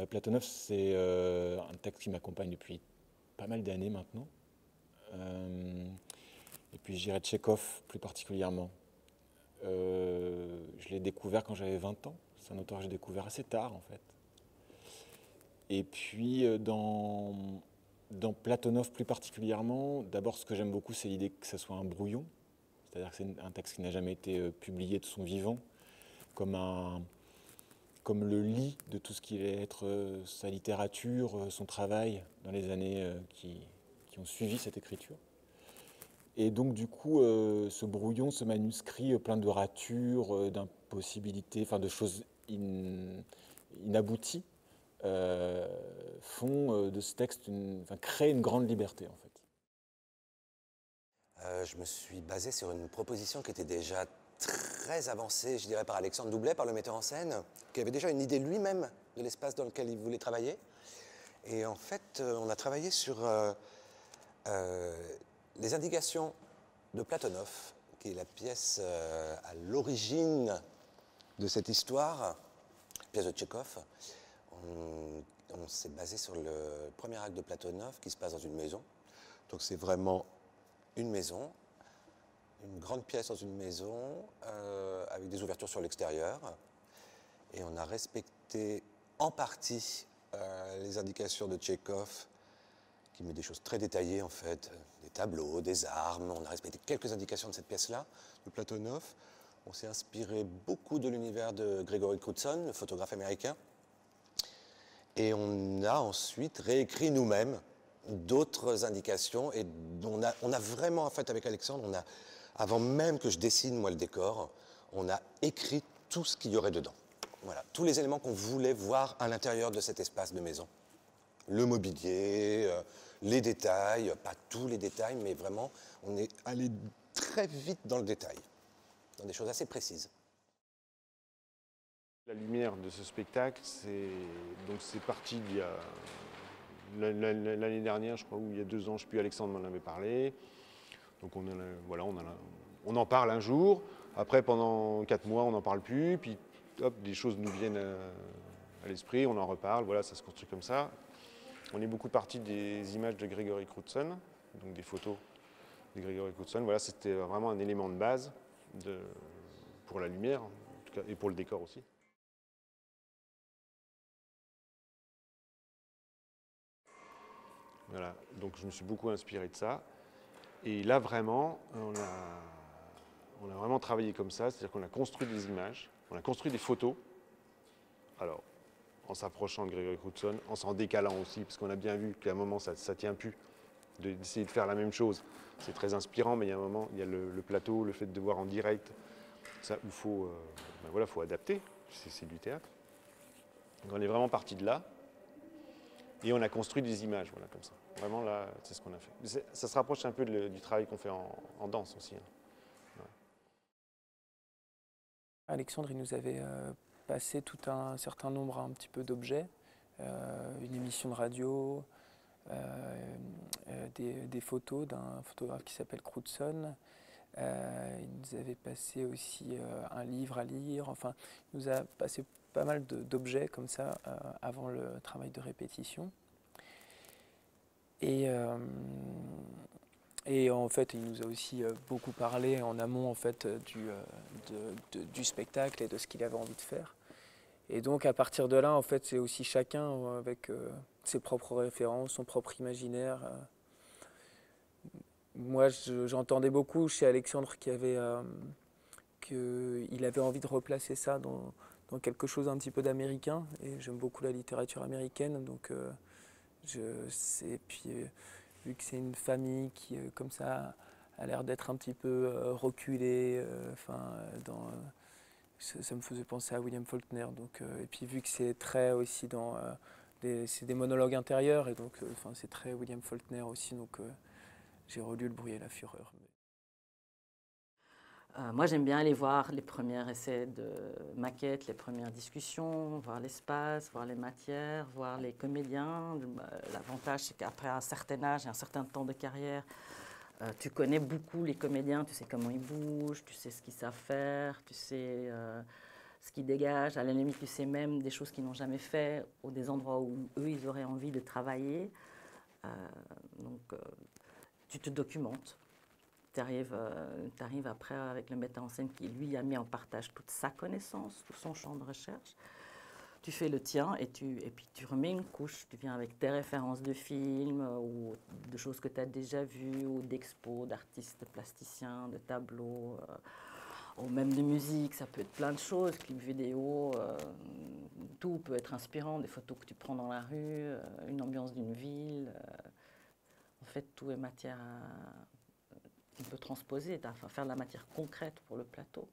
Platonov, c'est un texte qui m'accompagne depuis pas mal d'années maintenant. Et puis je dirais Tchekhov plus particulièrement. Je l'ai découvert quand j'avais 20 ans. C'est un auteur que j'ai découvert assez tard en fait. Et puis dans Platonov plus particulièrement, d'abord ce que j'aime beaucoup c'est l'idée que ce soit un brouillon. C'est-à-dire que c'est un texte qui n'a jamais été publié de son vivant, comme le lit de tout ce qui va être sa littérature, son travail dans les années qui ont suivi cette écriture. Et donc du coup, ce brouillon, ce manuscrit plein de ratures, d'impossibilités, enfin de choses inabouties, font de ce texte, créent une grande liberté en fait. Je me suis basé sur une proposition qui était déjà très avancée, je dirais, par Alexandre Doublet, par le metteur en scène, qui avait déjà une idée lui-même de l'espace dans lequel il voulait travailler. Et en fait, on a travaillé sur les indications de Platonov, qui est la pièce à l'origine de cette histoire, pièce de Tchekhov. On s'est basé sur le premier acte de Platonov qui se passe dans une maison. Donc c'est vraiment une maison, une grande pièce dans une maison, avec des ouvertures sur l'extérieur. Et on a respecté en partie les indications de Tchekhov, qui met des choses très détaillées en fait, des tableaux, des armes. On a respecté quelques indications de cette pièce-là, de Platonov. On s'est inspiré beaucoup de l'univers de Gregory Crewdson, le photographe américain. Et on a ensuite réécrit nous-mêmes d'autres indications. Et on a vraiment, en fait, avec Alexandre, avant même que je dessine, moi, le décor, on a écrit tout ce qu'il y aurait dedans. Voilà, tous les éléments qu'on voulait voir à l'intérieur de cet espace de maison. Le mobilier, les détails, pas tous les détails, mais vraiment, on est allé très vite dans le détail, dans des choses assez précises. La lumière de ce spectacle, c'est parti d'il y a l'année dernière, je crois, ou il y a 2 ans, je ne sais plus, Alexandre m'en avait parlé. Donc on en parle un jour, après pendant 4 mois on n'en parle plus, puis hop, des choses nous viennent à l'esprit, on en reparle, voilà, ça se construit comme ça. On est beaucoup parti des images de Gregory Crewdson, donc des photos de Gregory Crewdson. Voilà, c'était vraiment un élément de base pour la lumière, en tout cas, et pour le décor aussi. Voilà, donc je me suis beaucoup inspiré de ça. Et là, vraiment, on a vraiment travaillé comme ça, c'est-à-dire qu'on a construit des images, on a construit des photos. Alors, en s'approchant de Gregory Crewdson, en s'en décalant aussi, parce qu'on a bien vu qu'à un moment, ça ne tient plus d'essayer de faire la même chose. C'est très inspirant, mais il y a un moment, il y a le plateau, le fait de voir en direct, ça, où il faut adapter, c'est du théâtre. Donc on est vraiment parti de là, et on a construit des images, voilà, comme ça. Vraiment, là, c'est ce qu'on a fait. Ça se rapproche un peu du travail qu'on fait en danse aussi. Hein. Ouais. Alexandre, il nous avait passé tout un certain nombre un petit peu d'objets, une émission de radio, des photos d'un photographe qui s'appelle Crewdson. Il nous avait passé aussi un livre à lire. Enfin, il nous a passé pas mal d'objets comme ça avant le travail de répétition. Et en fait, il nous a aussi beaucoup parlé en amont en fait, du spectacle et de ce qu'il avait envie de faire. Et donc à partir de là, en fait, c'est aussi chacun avec ses propres références, son propre imaginaire. Moi, j'entendais beaucoup chez Alexandre qu'il avait envie de replacer ça dans quelque chose un petit peu d'américain. Et j'aime beaucoup la littérature américaine, donc puis vu que c'est une famille qui, comme ça, a l'air d'être un petit peu reculée, ça me faisait penser à William Faulkner. Donc, et puis vu que c'est très aussi c'est des monologues intérieurs, et donc c'est très William Faulkner aussi, donc j'ai relu Le bruit et la fureur. Moi, j'aime bien aller voir les premiers essais de maquettes, les premières discussions, voir l'espace, voir les matières, voir les comédiens. L'avantage, c'est qu'après un certain âge et un certain temps de carrière, tu connais beaucoup les comédiens, tu sais comment ils bougent, tu sais ce qu'ils savent faire, tu sais ce qu'ils dégagent. À la limite, tu sais même des choses qu'ils n'ont jamais fait ou des endroits où eux, ils auraient envie de travailler. Donc, tu te documentes. Tu arrives après avec le metteur en scène qui, lui, a mis en partage toute sa connaissance, tout son champ de recherche. Tu fais le tien et puis tu remets une couche. Tu viens avec tes références de films ou de choses que tu as déjà vues ou d'expos, d'artistes, de plasticiens, de tableaux, ou même de musique. Ça peut être plein de choses, clips vidéo. Tout peut être inspirant, des photos que tu prends dans la rue, une ambiance d'une ville. En fait, tout est matière qu'on peut transposer, faire de la matière concrète pour le plateau.